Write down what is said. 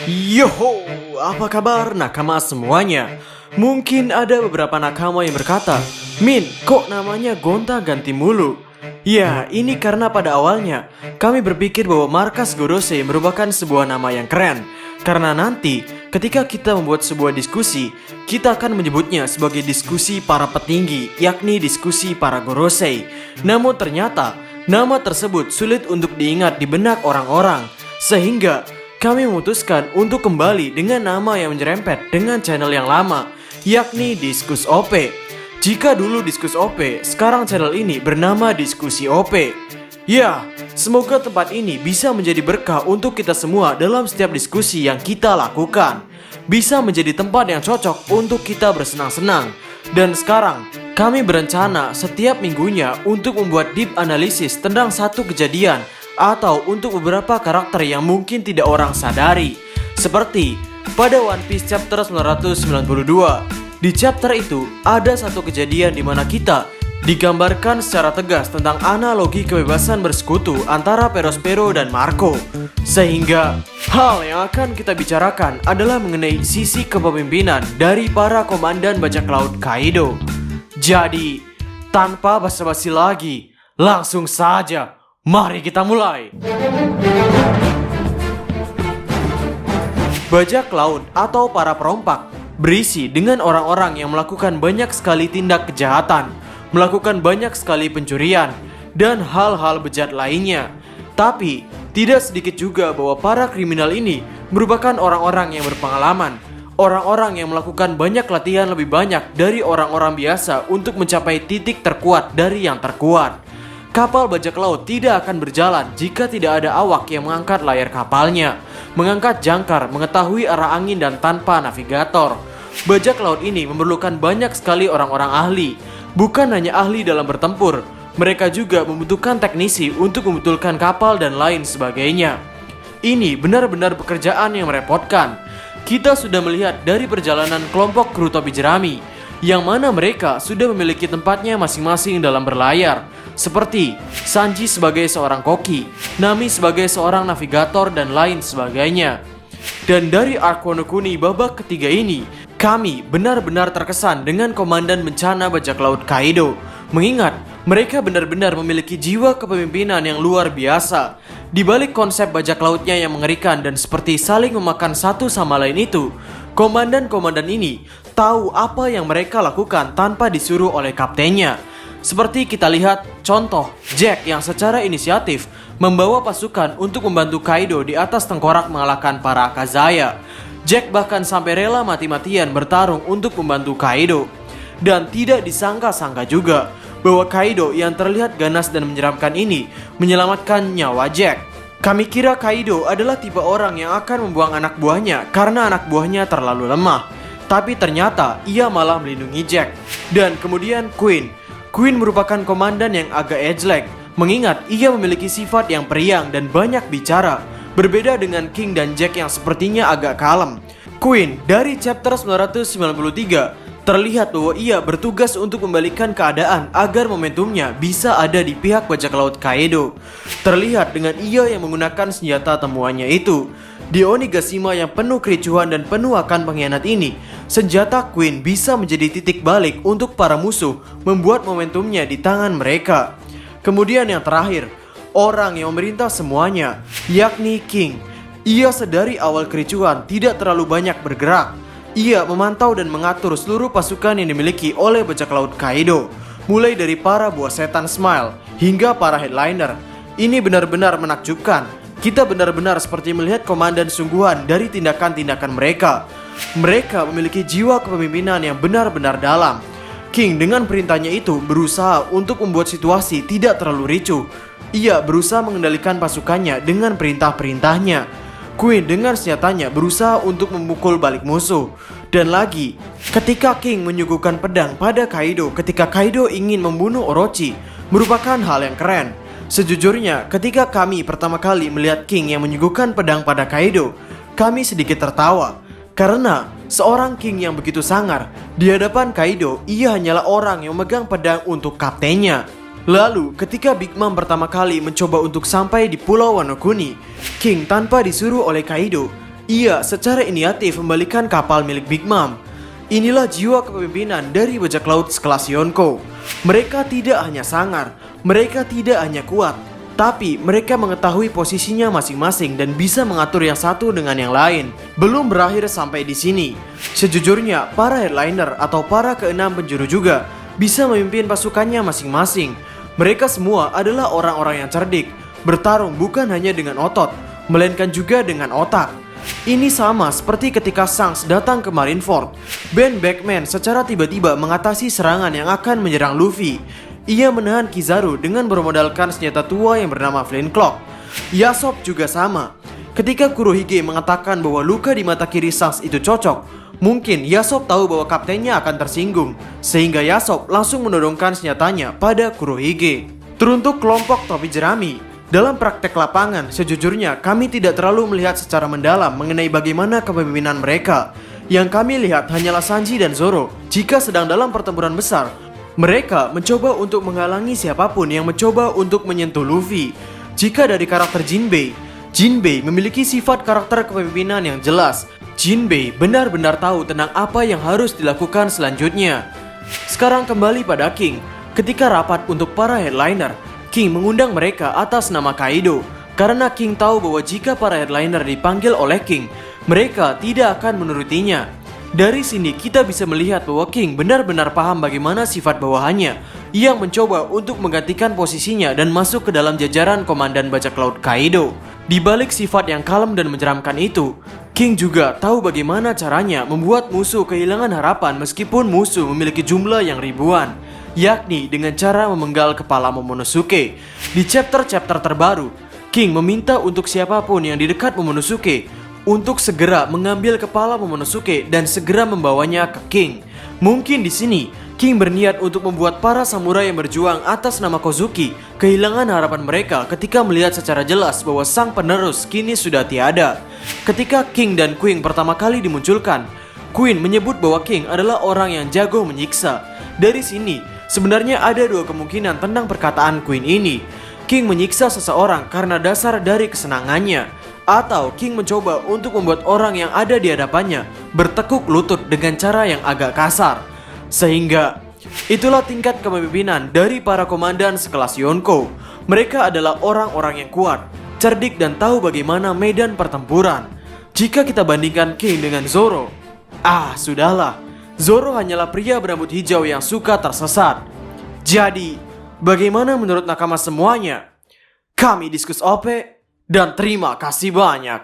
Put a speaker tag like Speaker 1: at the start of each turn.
Speaker 1: Yoho, apa kabar nakama semuanya? Mungkin ada beberapa nakama yang berkata, Min, kok namanya gonta-ganti mulu? Ya, ini karena pada awalnya kami berpikir bahwa markas Gorosei merupakan sebuah nama yang keren. Karena nanti ketika kita membuat sebuah diskusi, kita akan menyebutnya sebagai diskusi para petinggi, yakni diskusi para Gorosei. Namun ternyata nama tersebut sulit untuk diingat di benak orang-orang, sehingga kami memutuskan untuk kembali dengan nama yang menyerempet dengan channel yang lama, yakni Diskus OP. Jika dulu Diskus OP, sekarang channel ini bernama Diskusi OP. Ya, semoga tempat ini bisa menjadi berkah untuk kita semua dalam setiap diskusi yang kita lakukan. Bisa menjadi tempat yang cocok untuk kita bersenang-senang. Dan sekarang, kami berencana setiap minggunya untuk membuat deep analisis tentang satu kejadian atau untuk beberapa karakter yang mungkin tidak orang sadari. Seperti pada One Piece chapter 992. Di chapter itu ada satu kejadian di mana kita digambarkan secara tegas tentang analogi kebebasan bersekutu antara Perospero dan Marco. Sehingga hal yang akan kita bicarakan adalah mengenai sisi kepemimpinan dari para komandan bajak laut Kaido. Jadi, tanpa basa-basi lagi, langsung saja mari kita mulai. Bajak laut atau para perompak berisi dengan orang-orang yang melakukan banyak sekali tindak kejahatan, melakukan banyak sekali pencurian, dan hal-hal bejat lainnya. Tapi, tidak sedikit juga bahwa para kriminal ini merupakan orang-orang yang berpengalaman, orang-orang yang melakukan banyak latihan lebih banyak dari orang-orang biasa untuk mencapai titik terkuat dari yang terkuat. Kapal bajak laut tidak akan berjalan jika tidak ada awak yang mengangkat layar kapalnya, mengangkat jangkar, mengetahui arah angin dan tanpa navigator. Bajak laut ini memerlukan banyak sekali orang-orang ahli, bukan hanya ahli dalam bertempur, mereka juga membutuhkan teknisi untuk membetulkan kapal dan lain sebagainya. Ini benar-benar pekerjaan yang merepotkan. Kita sudah melihat dari perjalanan kelompok kru topi jerami, yang mana mereka sudah memiliki tempatnya masing-masing dalam berlayar, seperti Sanji sebagai seorang koki, Nami sebagai seorang navigator, dan lain sebagainya. Dan dari arc Wano Kuni babak ketiga ini, kami benar-benar terkesan dengan komandan bencana bajak laut Kaido, mengingat mereka benar-benar memiliki jiwa kepemimpinan yang luar biasa. Di balik konsep bajak lautnya yang mengerikan dan seperti saling memakan satu sama lain itu, komandan-komandan ini tahu apa yang mereka lakukan tanpa disuruh oleh kaptennya. Seperti kita lihat contoh Jack yang secara inisiatif membawa pasukan untuk membantu Kaido di atas tengkorak mengalahkan para Akazaya. Jack bahkan sampai rela mati-matian bertarung untuk membantu Kaido. Dan tidak disangka-sangka juga bahwa Kaido yang terlihat ganas dan menyeramkan ini menyelamatkan nyawa Jack. Kami kira Kaido adalah tipe orang yang akan membuang anak buahnya karena anak buahnya terlalu lemah. Tapi ternyata ia malah melindungi Jack. Dan kemudian Queen merupakan komandan yang agak edgelek, mengingat ia memiliki sifat yang periang dan banyak bicara, berbeda dengan King dan Jack yang sepertinya agak kalem. Queen dari chapter 993 terlihat bahwa ia bertugas untuk membalikan keadaan agar momentumnya bisa ada di pihak bajak laut Kaido. Terlihat dengan ia yang menggunakan senjata temuannya itu. Di Onigashima yang penuh kericuhan dan penuh akan pengkhianat ini, senjata Queen bisa menjadi titik balik untuk para musuh membuat momentumnya di tangan mereka. Kemudian yang terakhir, orang yang memerintah semuanya, yakni King. Ia sedari awal kericuhan tidak terlalu banyak bergerak. Ia memantau dan mengatur seluruh pasukan yang dimiliki oleh bajak laut Kaido, mulai dari para buah setan Smile hingga para headliner. Ini benar-benar menakjubkan. Kita benar-benar seperti melihat komandan sungguhan dari tindakan-tindakan mereka. Mereka memiliki jiwa kepemimpinan yang benar-benar dalam. King dengan perintahnya itu berusaha untuk membuat situasi tidak terlalu ricuh. Ia berusaha mengendalikan pasukannya dengan perintah-perintahnya. Queen dengan senjatanya berusaha untuk memukul balik musuh. Dan lagi, ketika King menyuguhkan pedang pada Kaido ketika Kaido ingin membunuh Orochi, merupakan hal yang keren. Sejujurnya, ketika kami pertama kali melihat King yang menyuguhkan pedang pada Kaido, kami sedikit tertawa. Karena seorang King yang begitu sangar, di hadapan Kaido, ia hanyalah orang yang memegang pedang untuk kaptennya. Lalu ketika Big Mom pertama kali mencoba untuk sampai di Pulau Wano Kuni, King tanpa disuruh oleh Kaido, Ia secara inisiatif membalikan kapal milik Big Mom. Inilah jiwa kepemimpinan dari bajak laut sekelas Yonko. Mereka tidak hanya sangar, mereka tidak hanya kuat, tapi mereka mengetahui posisinya masing-masing dan bisa mengatur yang satu dengan yang lain. Belum berakhir sampai di sini. Sejujurnya, para headliner atau para keenam penjuru juga bisa memimpin pasukannya masing-masing. Mereka semua adalah orang-orang yang cerdik, bertarung bukan hanya dengan otot, melainkan juga dengan otak. Ini sama seperti ketika Shanks datang ke Marineford. Ben Beckman secara tiba-tiba mengatasi serangan yang akan menyerang Luffy. Ia menahan Kizaru dengan bermodalkan senjata tua yang bernama Flintlock. Yasop juga sama. Ketika Kurohige mengatakan bahwa luka di mata kiri Shanks itu cocok, mungkin Yasop tahu bahwa kaptennya akan tersinggung, sehingga Yasop langsung menodongkan senjatanya pada Kurohige. Teruntuk kelompok topi jerami, dalam praktek lapangan, sejujurnya kami tidak terlalu melihat secara mendalam mengenai bagaimana kepemimpinan mereka. Yang kami lihat hanyalah Sanji dan Zoro. Jika sedang dalam pertempuran besar, mereka mencoba untuk menghalangi siapapun yang mencoba untuk menyentuh Luffy. Jika dari karakter Jinbei, Jinbei memiliki sifat karakter kepemimpinan yang jelas. Jinbei benar-benar tahu tentang apa yang harus dilakukan selanjutnya. Sekarang kembali pada King. Ketika rapat untuk para headliner, King mengundang mereka atas nama Kaido. Karena King tahu bahwa jika para headliner dipanggil oleh King, mereka tidak akan menurutinya. Dari sini kita bisa melihat bahwa King benar-benar paham bagaimana sifat bawahannya yang mencoba untuk menggantikan posisinya dan masuk ke dalam jajaran komandan bajak laut Kaido. Di balik sifat yang kalem dan menyeramkan itu, King juga tahu bagaimana caranya membuat musuh kehilangan harapan meskipun musuh memiliki jumlah yang ribuan, yakni dengan cara memenggal kepala Momonosuke. Di chapter-chapter terbaru, King meminta untuk siapapun yang di dekat Momonosuke untuk segera mengambil kepala Momonosuke dan segera membawanya ke King. Mungkin di sini King berniat untuk membuat para samurai yang berjuang atas nama Kozuki kehilangan harapan mereka ketika melihat secara jelas bahwa sang penerus kini sudah tiada. Ketika King dan Queen pertama kali dimunculkan, Queen menyebut bahwa King adalah orang yang jago menyiksa. Dari sini, sebenarnya ada dua kemungkinan tentang perkataan Queen ini. King menyiksa seseorang karena dasar dari kesenangannya, atau King mencoba untuk membuat orang yang ada di hadapannya bertekuk lutut dengan cara yang agak kasar. Sehingga itulah tingkat kepemimpinan dari para komandan sekelas Yonko. Mereka adalah orang-orang yang kuat, cerdik dan tahu bagaimana medan pertempuran. Jika kita bandingkan King dengan Zoro, sudahlah. Zoro hanyalah pria berambut hijau yang suka tersesat. Jadi, bagaimana menurut nakama semuanya? Kami Diskus OP dan terima kasih banyak.